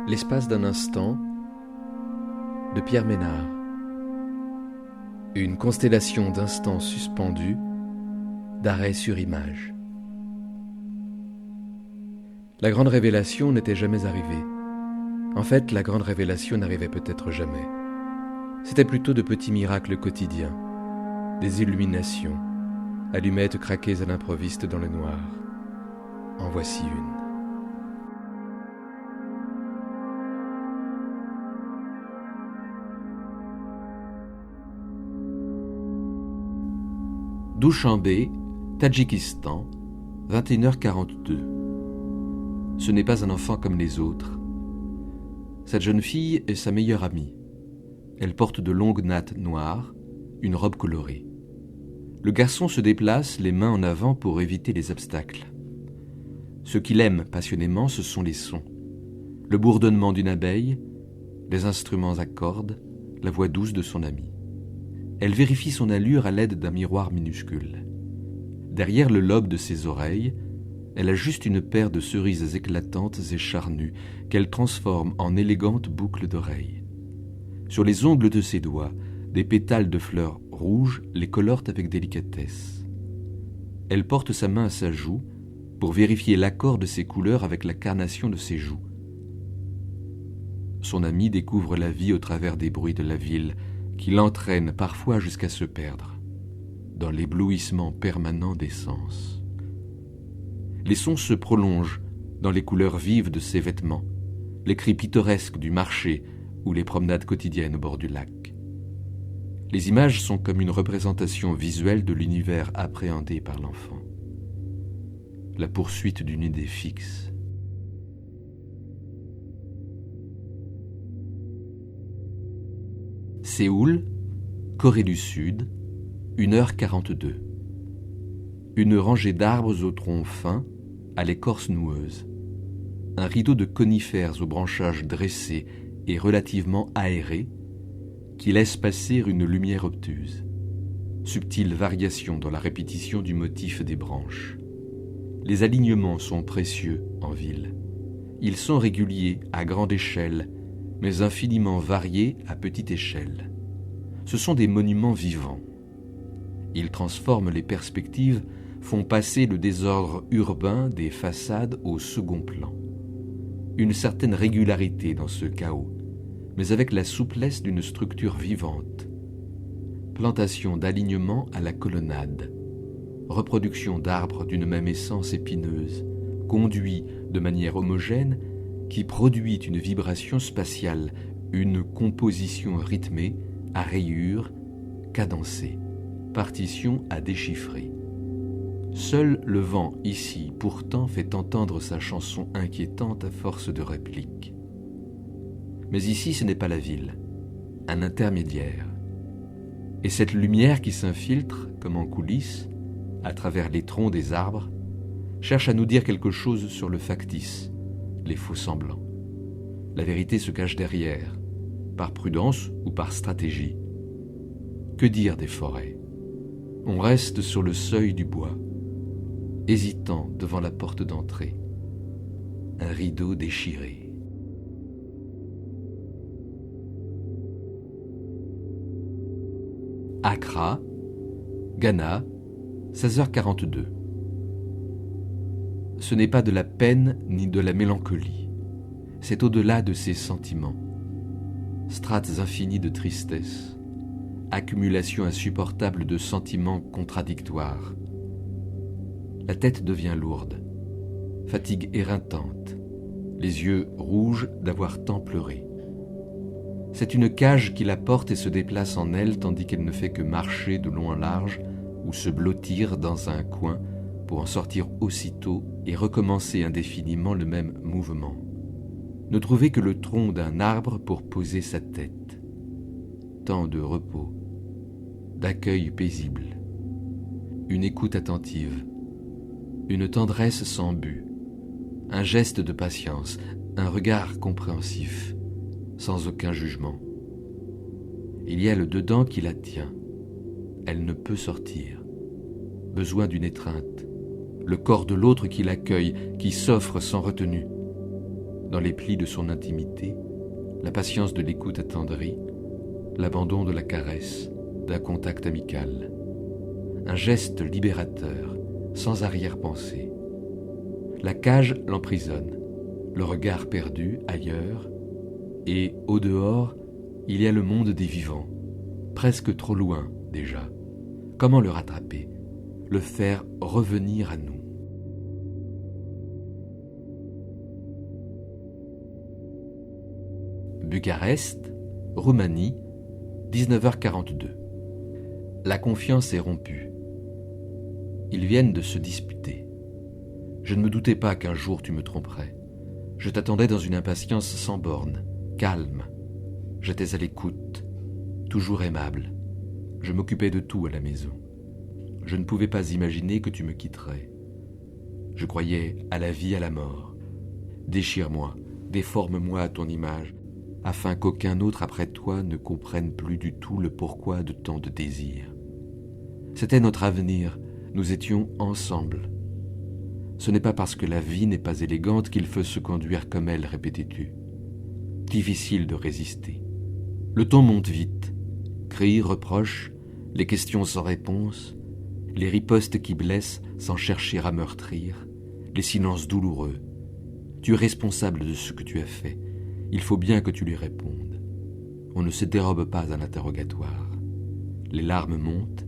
L'espace d'un instant de Pierre Ménard. Une constellation d'instants suspendus, d'arrêt sur image. La grande révélation n'était jamais arrivée. En fait, la grande révélation n'arrivait peut-être jamais. C'était plutôt de petits miracles quotidiens, des illuminations, allumettes craquées à l'improviste dans le noir. En voici une. Douchanbé, Tadjikistan, 21h42. Ce n'est pas un enfant comme les autres. Cette jeune fille est sa meilleure amie. Elle porte de longues nattes noires, une robe colorée. Le garçon se déplace les mains en avant pour éviter les obstacles. Ce qu'il aime passionnément, ce sont les sons. Le bourdonnement d'une abeille, les instruments à cordes, la voix douce de son ami. Elle vérifie son allure à l'aide d'un miroir minuscule. Derrière le lobe de ses oreilles, elle ajuste une paire de cerises éclatantes et charnues qu'elle transforme en élégantes boucles d'oreilles. Sur les ongles de ses doigts, des pétales de fleurs rouges les colorent avec délicatesse. Elle porte sa main à sa joue pour vérifier l'accord de ses couleurs avec la carnation de ses joues. Son ami découvre la vie au travers des bruits de la ville, qui l'entraîne parfois jusqu'à se perdre, dans l'éblouissement permanent des sens. Les sons se prolongent dans les couleurs vives de ses vêtements, les cris pittoresques du marché ou les promenades quotidiennes au bord du lac. Les images sont comme une représentation visuelle de l'univers appréhendé par l'enfant. La poursuite d'une idée fixe. Séoul, Corée du Sud, 1h42. Une rangée d'arbres au tronc fin, à l'écorce noueuse. Un rideau de conifères aux branchages dressés et relativement aérés, qui laisse passer une lumière obtuse. Subtile variation dans la répétition du motif des branches. Les alignements sont précieux en ville. Ils sont réguliers à grande échelle, mais infiniment variés à petite échelle. Ce sont des monuments vivants. Ils transforment les perspectives, font passer le désordre urbain des façades au second plan. Une certaine régularité dans ce chaos, mais avec la souplesse d'une structure vivante. Plantation d'alignement à la colonnade. Reproduction d'arbres d'une même essence épineuse, conduits de manière homogène, qui produit une vibration spatiale, une composition rythmée, à rayures, cadencée, partition à déchiffrer. Seul le vent, ici, pourtant, fait entendre sa chanson inquiétante à force de répliques. Mais ici, ce n'est pas la ville, un intermédiaire. Et cette lumière qui s'infiltre, comme en coulisses, à travers les troncs des arbres, cherche à nous dire quelque chose sur le factice, les faux-semblants. La vérité se cache derrière, par prudence ou par stratégie. Que dire des forêts ? On reste sur le seuil du bois, hésitant devant la porte d'entrée. Un rideau déchiré. Accra, Ghana, 16h42. Ce n'est pas de la peine ni de la mélancolie. C'est au-delà de ces sentiments. Strates infinies de tristesse. Accumulation insupportable de sentiments contradictoires. La tête devient lourde. Fatigue éreintante. Les yeux rouges d'avoir tant pleuré. C'est une cage qui la porte et se déplace en elle tandis qu'elle ne fait que marcher de long en large ou se blottir dans un coin pour en sortir aussitôt et recommencer indéfiniment le même mouvement. Ne trouver que le tronc d'un arbre pour poser sa tête. Tant de repos, d'accueil paisible, une écoute attentive, une tendresse sans but, un geste de patience, un regard compréhensif, sans aucun jugement. Il y a le dedans qui la tient. Elle ne peut sortir. Besoin d'une étreinte. Le corps de l'autre qui l'accueille, qui s'offre sans retenue. dans les plis de son intimité, la patience de l'écoute attendrie, l'abandon de la caresse, d'un contact amical. Un geste libérateur, sans arrière-pensée. La cage l'emprisonne, le regard perdu ailleurs, et au dehors, il y a le monde des vivants, presque trop loin déjà. Comment le rattraper, le faire revenir à nous? Bucarest, Roumanie, 19h42. La confiance est rompue. Ils viennent de se disputer. Je ne me doutais pas qu'un jour tu me tromperais. Je t'attendais dans une impatience sans borne, calme. J'étais à l'écoute, toujours aimable. Je m'occupais de tout à la maison. Je ne pouvais pas imaginer que tu me quitterais. Je croyais à la vie, à la mort. Déchire-moi, déforme-moi à ton image, afin qu'aucun autre après toi ne comprenne plus du tout le pourquoi de tant de désirs. C'était notre avenir, nous étions ensemble. Ce n'est pas parce que la vie n'est pas élégante qu'il faut se conduire comme elle, répétais-tu. Difficile de résister. Le ton monte vite. Cris, reproches, les questions sans réponse, les ripostes qui blessent sans chercher à meurtrir, les silences douloureux. Tu es responsable de ce que tu as fait. Il faut bien que tu lui répondes. On ne se dérobe pas à l'interrogatoire. Les larmes montent,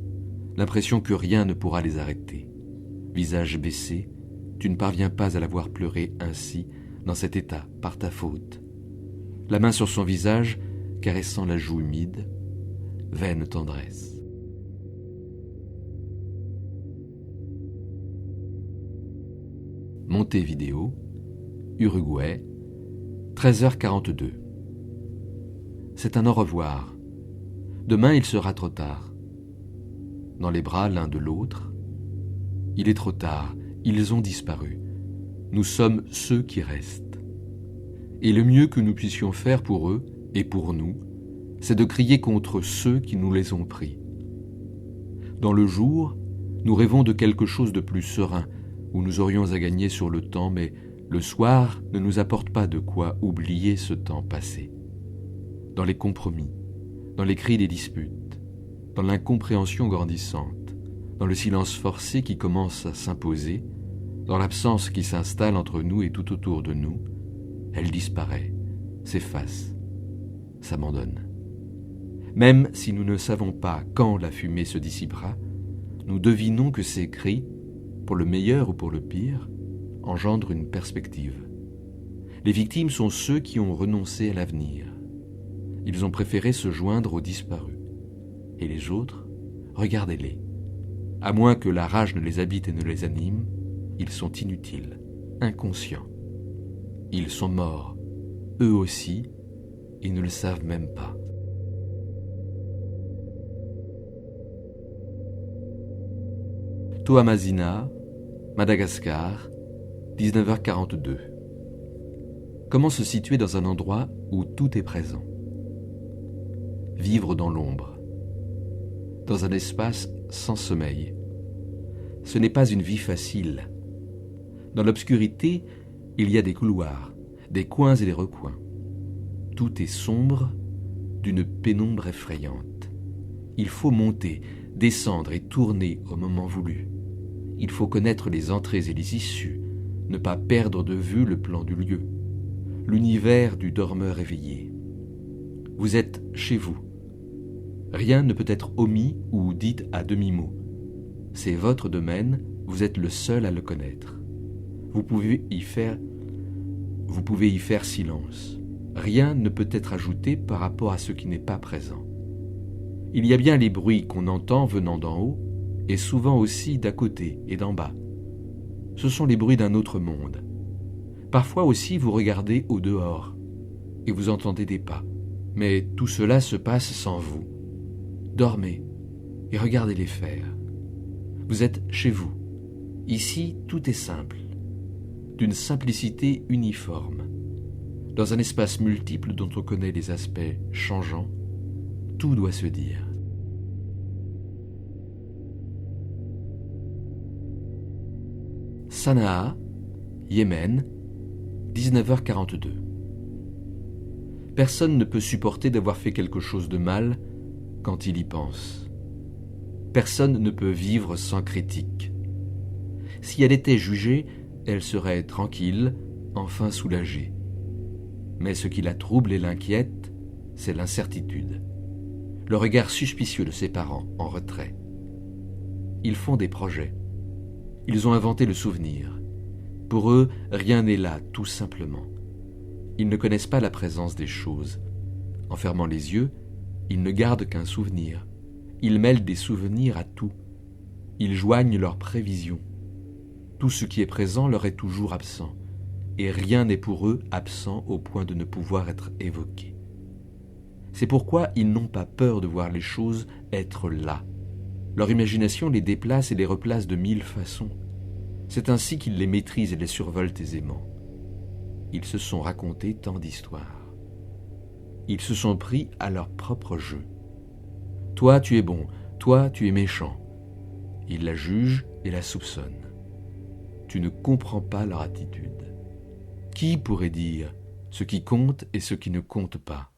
l'impression que rien ne pourra les arrêter. Visage baissé, tu ne parviens pas à la voir pleurer ainsi, dans cet état, par ta faute. La main sur son visage, caressant la joue humide, vaine tendresse. Montevideo, Uruguay, 13h42. C'est un au revoir. Demain il sera trop tard. Dans les bras l'un de l'autre, il est trop tard, ils ont disparu. Nous sommes ceux qui restent. Et le mieux que nous puissions faire pour eux et pour nous, c'est de crier contre ceux qui nous les ont pris. Dans le jour, nous rêvons de quelque chose de plus serein, où nous aurions à gagner sur le temps, mais le soir ne nous apporte pas de quoi oublier ce temps passé. Dans les compromis, dans les cris des disputes, dans l'incompréhension grandissante, dans le silence forcé qui commence à s'imposer, dans l'absence qui s'installe entre nous et tout autour de nous, elle disparaît, s'efface, s'abandonne. Même si nous ne savons pas quand la fumée se dissipera, nous devinons que ces cris, pour le meilleur ou pour le pire, engendrent une perspective. Les victimes sont ceux qui ont renoncé à l'avenir. Ils ont préféré se joindre aux disparus. Et les autres, regardez-les. À moins que la rage ne les habite et ne les anime, ils sont inutiles, inconscients. Ils sont morts, eux aussi, et ne le savent même pas. Toamasina, Madagascar, 19h42. Comment se situer dans un endroit où tout est présent? Vivre dans l'ombre, dans un espace sans sommeil. Ce n'est pas une vie facile. Dans l'obscurité, il y a des couloirs, des coins et des recoins. Tout est sombre, d'une pénombre effrayante. Il faut monter, descendre et tourner au moment voulu. Il faut connaître les entrées et les issues, ne pas perdre de vue le plan du lieu, l'univers du dormeur éveillé. Vous êtes chez vous. Rien ne peut être omis ou dit à demi-mot. C'est votre domaine, vous êtes le seul à le connaître. Vous pouvez y faire silence. Rien ne peut être ajouté par rapport à ce qui n'est pas présent. Il y a bien les bruits qu'on entend venant d'en haut, et souvent aussi d'à côté et d'en bas. Ce sont les bruits d'un autre monde. Parfois aussi vous regardez au dehors, et vous entendez des pas. Mais tout cela se passe sans vous. Dormez, et regardez-les faire. Vous êtes chez vous. Ici, tout est simple, d'une simplicité uniforme. Dans un espace multiple dont on connaît les aspects changeants, tout doit se dire. Sanaa, Yémen, 19h42. Personne ne peut supporter d'avoir fait quelque chose de mal quand il y pense. Personne ne peut vivre sans critique. Si elle était jugée, elle serait tranquille, enfin soulagée. Mais ce qui la trouble et l'inquiète, c'est l'incertitude. Le regard suspicieux de ses parents, en retrait. Ils font des projets. Ils ont inventé le souvenir. Pour eux, rien n'est là, tout simplement. Ils ne connaissent pas la présence des choses. En fermant les yeux, ils ne gardent qu'un souvenir. Ils mêlent des souvenirs à tout. Ils joignent leurs prévisions. Tout ce qui est présent leur est toujours absent, et rien n'est pour eux absent au point de ne pouvoir être évoqué. C'est pourquoi ils n'ont pas peur de voir les choses être là. Leur imagination les déplace et les replace de 1000 façons. C'est ainsi qu'ils les maîtrisent et les survolent aisément. Ils se sont racontés tant d'histoires. Ils se sont pris à leur propre jeu. Toi, tu es bon, toi, tu es méchant. Ils la jugent et la soupçonnent. Tu ne comprends pas leur attitude. Qui pourrait dire ce qui compte et ce qui ne compte pas?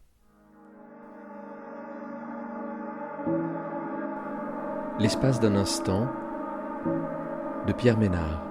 L'espace d'un instant de Pierre Ménard.